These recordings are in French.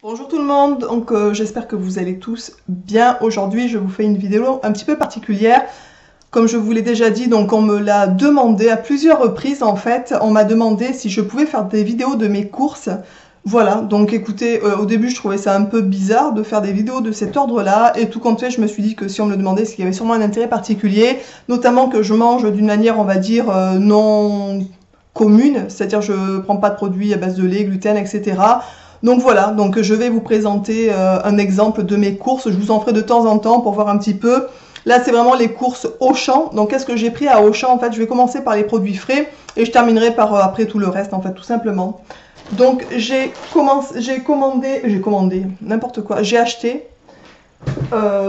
Bonjour tout le monde, donc j'espère que vous allez tous bien. Aujourd'hui je vous fais une vidéo un petit peu particulière. Comme je vous l'ai déjà dit, donc on me l'a demandé à plusieurs reprises en fait. On m'a demandé si je pouvais faire des vidéos de mes courses. Voilà, donc écoutez, au début je trouvais ça un peu bizarre de faire des vidéos de cet ordre-là. Et tout compte fait, je me suis dit que si on me le demandait, c'est qu'il y avait sûrement un intérêt particulier. Notamment que je mange d'une manière, on va dire, non commune. C'est-à-dire je prends pas de produits à base de lait, gluten, etc. Donc voilà, donc je vais vous présenter un exemple de mes courses. Je vous en ferai de temps en temps pour voir un petit peu. Là, c'est vraiment les courses Auchan. Donc, qu'est-ce que j'ai pris à Auchan? En fait, je vais commencer par les produits frais et je terminerai par après tout le reste, en fait, tout simplement. Donc, j'ai commandé n'importe quoi. J'ai acheté.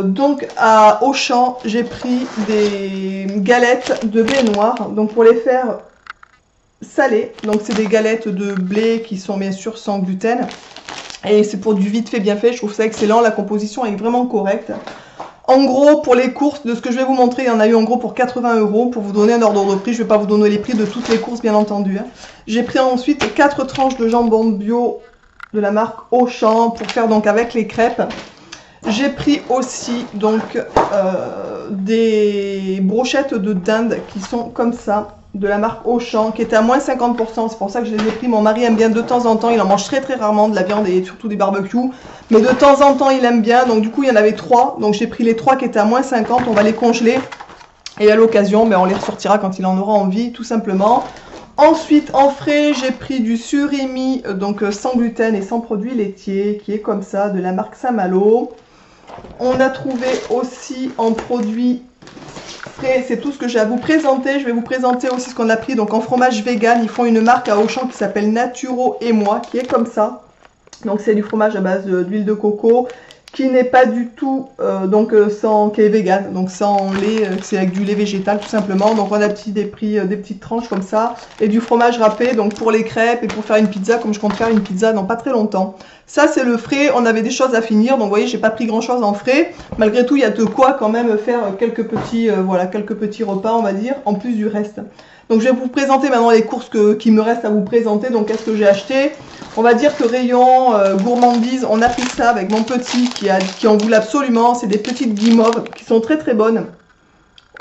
Donc, à Auchan, j'ai pris des galettes de blé noir. Donc, pour les faire salées. Donc, c'est des galettes de blé qui sont bien sûr sans gluten. Et c'est pour du vite fait, bien fait. Je trouve ça excellent. La composition est vraiment correcte. En gros, pour les courses, de ce que je vais vous montrer, il y en a eu en gros pour 80 € pour vous donner un ordre de prix. Je ne vais pas vous donner les prix de toutes les courses, bien entendu. J'ai pris ensuite 4 tranches de jambon bio de la marque Auchan pour faire donc avec les crêpes. J'ai pris aussi donc des brochettes de dinde qui sont comme ça, de la marque Auchan, qui étaient à moins 50%. C'est pour ça que je les ai pris. Mon mari aime bien de temps en temps. Il en mange très très rarement de la viande et surtout des barbecues. Mais de temps en temps, il aime bien. Donc du coup, il y en avait 3. Donc j'ai pris les 3 qui étaient à moins 50. On va les congeler. Et à l'occasion, on les ressortira quand il en aura envie, tout simplement. Ensuite, en frais, j'ai pris du surimi, donc sans gluten et sans produits laitiers, qui est comme ça, de la marque Saint-Malo. On a trouvé aussi en produits frais, c'est tout ce que j'ai à vous présenter. Je vais vous présenter aussi ce qu'on a pris donc en fromage vegan. Ils font une marque à Auchan qui s'appelle Naturo et moi, qui est comme ça. Donc c'est du fromage à base d'huile de coco, qui n'est pas du tout qui est vegan, donc sans lait, c'est avec du lait végétal tout simplement. Donc on a des petites tranches comme ça et du fromage râpé donc pour les crêpes et pour faire une pizza, comme je compte faire une pizza dans pas très longtemps. Ça c'est le frais. On avait des choses à finir, donc vous voyez j'ai pas pris grand chose en frais. Malgré tout il y a de quoi quand même faire quelques petits repas, on va dire, en plus du reste. Donc je vais vous présenter maintenant les courses qui me restent à vous présenter. Donc qu'est-ce que j'ai acheté? On va dire que rayon gourmandise, on a pris ça avec mon petit qui en voulait absolument. C'est des petites guimauves qui sont très très bonnes.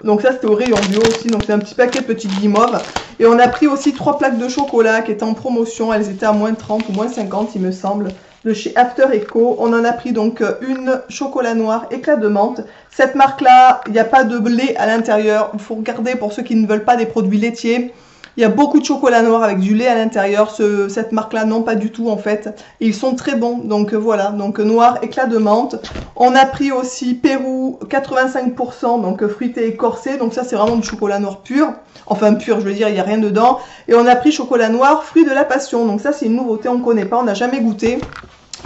Donc ça c'était au rayon bio aussi, donc c'est un petit paquet de petites guimauves. Et on a pris aussi 3 plaques de chocolat qui étaient en promotion, elles étaient à moins 30 ou moins 50 il me semble, de chez After Eco. On en a pris donc une chocolat noir éclat de menthe. Cette marque là, il n'y a pas de lait à l'intérieur, il faut regarder pour ceux qui ne veulent pas des produits laitiers. Il y a beaucoup de chocolat noir avec du lait à l'intérieur. Cette marque-là, non, pas du tout en fait. Et ils sont très bons. Donc voilà, donc noir, éclat de menthe. On a pris aussi Pérou 85%, donc fruité et corsé. Donc ça, c'est vraiment du chocolat noir pur. Enfin pur, je veux dire, il n'y a rien dedans. Et on a pris chocolat noir, fruit de la passion. Donc ça, c'est une nouveauté, on ne connaît pas, on n'a jamais goûté.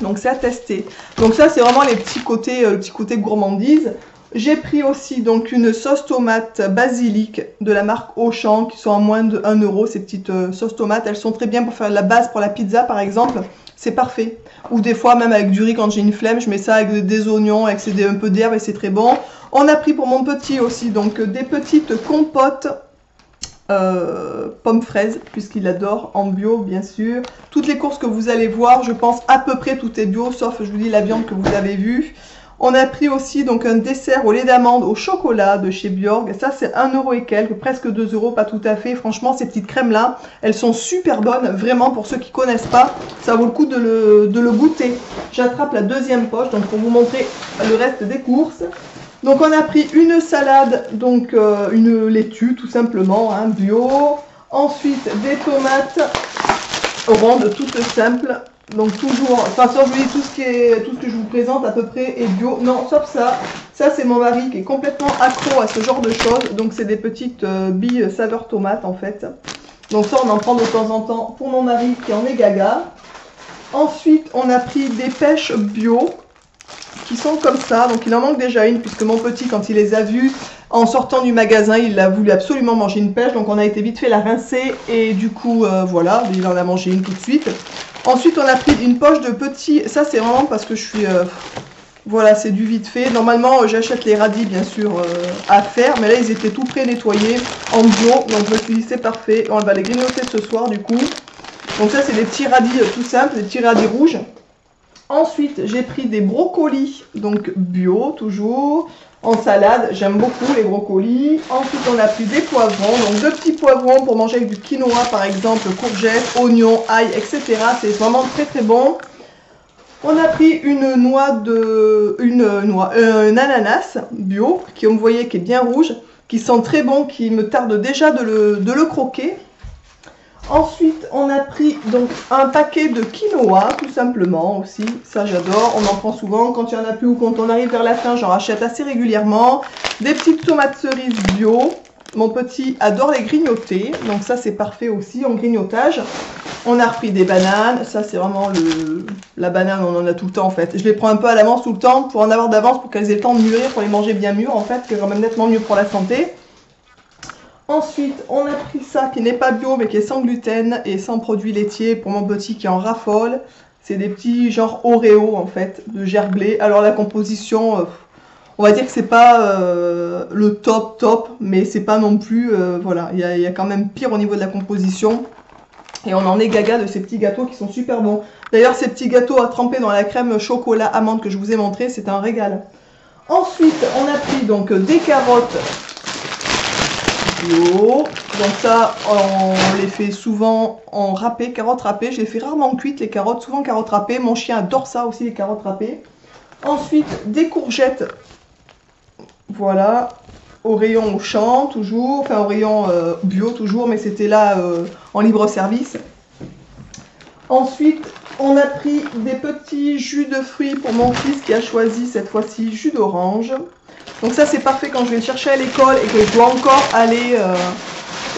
Donc c'est à tester. Donc ça, c'est vraiment le petit côté gourmandise. J'ai pris aussi donc une sauce tomate basilic de la marque Auchan qui sont à moins de 1 €. Ces petites sauces tomates, elles sont très bien pour faire la base pour la pizza par exemple. C'est parfait. Ou des fois même avec du riz quand j'ai une flemme, je mets ça avec des oignons, avec un peu d'herbe et c'est très bon. On a pris pour mon petit aussi donc des petites compotes pommes fraises puisqu'il adore, en bio bien sûr. Toutes les courses que vous allez voir, je pense à peu près tout est bio sauf je vous dis la viande que vous avez vue. On a pris aussi donc un dessert au lait d'amande au chocolat de chez Bjorg. Ça c'est 1 € et quelques, presque 2 €, pas tout à fait. Franchement ces petites crèmes là, elles sont super bonnes. Vraiment pour ceux qui connaissent pas, ça vaut le coup de le goûter. J'attrape la deuxième poche donc pour vous montrer le reste des courses. Donc on a pris une salade, donc une laitue tout simplement, hein, bio. Ensuite des tomates rondes toutes simples. Donc toujours, enfin sauf je vous dis tout ce que je vous présente à peu près est bio. Non, sauf ça. Ça c'est mon mari qui est complètement accro à ce genre de choses. Donc c'est des petites billes saveur tomate en fait. Donc ça on en prend de temps en temps pour mon mari qui en est gaga. Ensuite on a pris des pêches bio qui sont comme ça. Donc il en manque déjà une puisque mon petit quand il les a vues en sortant du magasin il a voulu absolument manger une pêche. Donc on a été vite fait la rincer et du coup voilà, il en a mangé une tout de suite. Ensuite, on a pris une poche de petits... Ça, c'est vraiment parce que je suis... voilà, c'est du vite fait. Normalement, j'achète les radis, bien sûr, à faire. Mais là, ils étaient tout prêts nettoyés en bio. Donc, je me suis dit, c'est parfait. On va les grignoter ce soir, du coup. Donc, ça, c'est des petits radis tout simples, des petits radis rouges. Ensuite, j'ai pris des brocolis, donc bio toujours, en salade. J'aime beaucoup les brocolis. Ensuite, on a pris des poivrons, donc 2 petits poivrons pour manger avec du quinoa par exemple, courgettes, oignons, ail, etc. C'est vraiment très très bon. On a pris un ananas bio, qui vous voyez qui est bien rouge, qui sent très bon, qui me tarde déjà de le croquer. Ensuite, on a pris donc un paquet de quinoa, tout simplement aussi. Ça, j'adore. On en prend souvent. Quand il n'y en a plus ou quand on arrive vers la fin, j'en rachète assez régulièrement. Des petites tomates cerises bio. Mon petit adore les grignoter. Donc ça, c'est parfait aussi en grignotage. On a repris des bananes. Ça, c'est vraiment la banane, on en a tout le temps en fait. Je les prends un peu à l'avance tout le temps pour en avoir d'avance pour qu'elles aient le temps de mûrir, pour les manger bien mûres en fait. C'est quand même nettement mieux pour la santé. Ensuite, on a pris ça qui n'est pas bio mais qui est sans gluten et sans produits laitiers pour mon petit qui en raffole. C'est des petits genre Oreo en fait, de gerblé. Alors la composition, on va dire que c'est pas le top, mais c'est pas non plus, voilà, il y a quand même pire au niveau de la composition. Et on en est gaga de ces petits gâteaux qui sont super bons. D'ailleurs, ces petits gâteaux à tremper dans la crème chocolat amande que je vous ai montré, c'est un régal. Ensuite, on a pris donc des carottes bio. Donc ça, on les fait souvent en râpé, carottes râpées. Je les fais rarement cuites, les carottes, souvent carottes râpées. Mon chien adore ça aussi, les carottes râpées. Ensuite, des courgettes, voilà, au rayon Auchan toujours, enfin au rayon bio toujours, mais c'était là en libre service. Ensuite, on a pris des petits jus de fruits pour mon fils qui a choisi cette fois-ci jus d'orange. Donc ça c'est parfait quand je vais le chercher à l'école et que je dois encore aller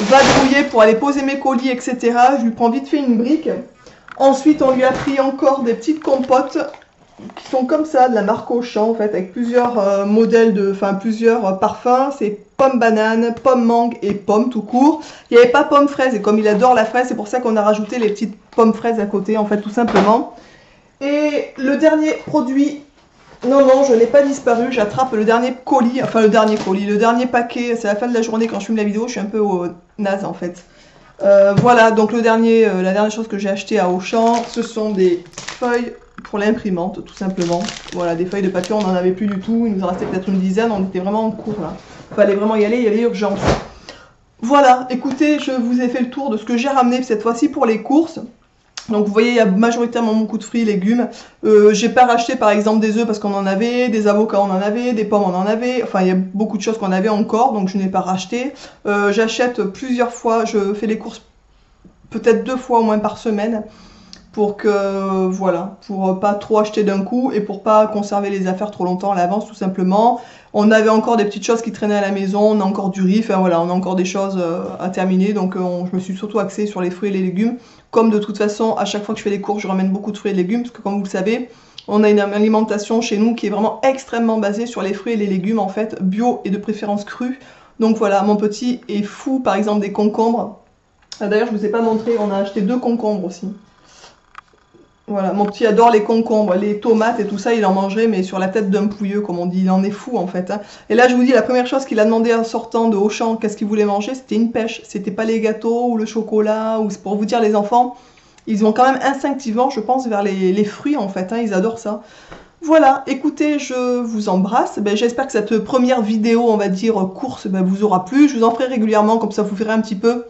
vadrouiller pour aller poser mes colis, etc. Je lui prends vite fait une brique. Ensuite on lui a pris encore des petites compotes qui sont comme ça, de la marque Auchan en fait, avec plusieurs modèles plusieurs parfums. C'est pomme banane, pomme mangue et pomme tout court. Il n'y avait pas pomme fraise et comme il adore la fraise, c'est pour ça qu'on a rajouté les petites pommes fraises à côté en fait tout simplement. Et le dernier produit, non, je n'ai pas disparu, j'attrape le dernier colis, le dernier paquet, c'est la fin de la journée quand je filme la vidéo, je suis un peu naze en fait. Voilà, donc la dernière chose que j'ai acheté à Auchan, ce sont des feuilles pour l'imprimante, tout simplement. Voilà, des feuilles de papier, on n'en avait plus du tout, il nous en restait peut-être une dizaine, on était vraiment en cours là. Il fallait vraiment y aller, il y avait urgence. Voilà, écoutez, je vous ai fait le tour de ce que j'ai ramené cette fois-ci pour les courses. Donc vous voyez, il y a majoritairement beaucoup de fruits et légumes. J'ai pas racheté par exemple des œufs parce qu'on en avait, des avocats on en avait, des pommes on en avait. Enfin, il y a beaucoup de choses qu'on avait encore, donc je n'ai pas racheté. J'achète plusieurs fois, je fais les courses peut-être 2 fois au moins par semaine. Pour que, voilà, pour pas trop acheter d'un coup et pour pas conserver les affaires trop longtemps à l'avance tout simplement. On avait encore des petites choses qui traînaient à la maison, on a encore du riz, enfin voilà, on a encore des choses à terminer. Donc je me suis surtout axée sur les fruits et les légumes. Comme de toute façon, à chaque fois que je fais des courses, je ramène beaucoup de fruits et légumes parce que comme vous le savez, on a une alimentation chez nous qui est vraiment extrêmement basée sur les fruits et les légumes en fait, bio et de préférence crus. Donc voilà, mon petit est fou par exemple des concombres. D'ailleurs, je ne vous ai pas montré, on a acheté 2 concombres aussi. Voilà, mon petit adore les concombres, les tomates et tout ça, il en mangerait, mais sur la tête d'un pouilleux, comme on dit, il en est fou en fait. Hein. Et là, je vous dis, la première chose qu'il a demandé en sortant de Auchan, qu'est-ce qu'il voulait manger, c'était une pêche. C'était pas les gâteaux ou le chocolat, ou c'est pour vous dire, les enfants, ils vont quand même instinctivement, je pense, vers les fruits en fait, hein, ils adorent ça. Voilà, écoutez, je vous embrasse. J'espère que cette première vidéo, on va dire, course, vous aura plu. Je vous en ferai régulièrement, comme ça vous verrez un petit peu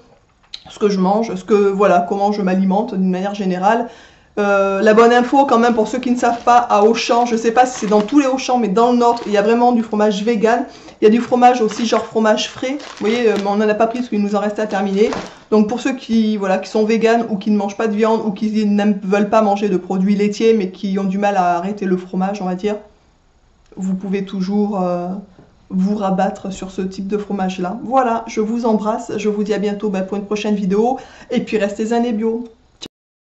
ce que je mange, voilà, comment je m'alimente d'une manière générale. La bonne info quand même pour ceux qui ne savent pas, à Auchan, je ne sais pas si c'est dans tous les Auchan, mais dans le nôtre, il y a vraiment du fromage vegan. Il y a du fromage aussi genre fromage frais. Vous voyez, on n'en a pas pris parce qu'il nous en restait à terminer. Donc pour ceux qui sont vegan ou qui ne mangent pas de viande ou qui ne veulent pas manger de produits laitiers mais qui ont du mal à arrêter le fromage, on va dire, vous pouvez toujours vous rabattre sur ce type de fromage là. Voilà, je vous embrasse, je vous dis à bientôt pour une prochaine vidéo et puis restez zen et bio.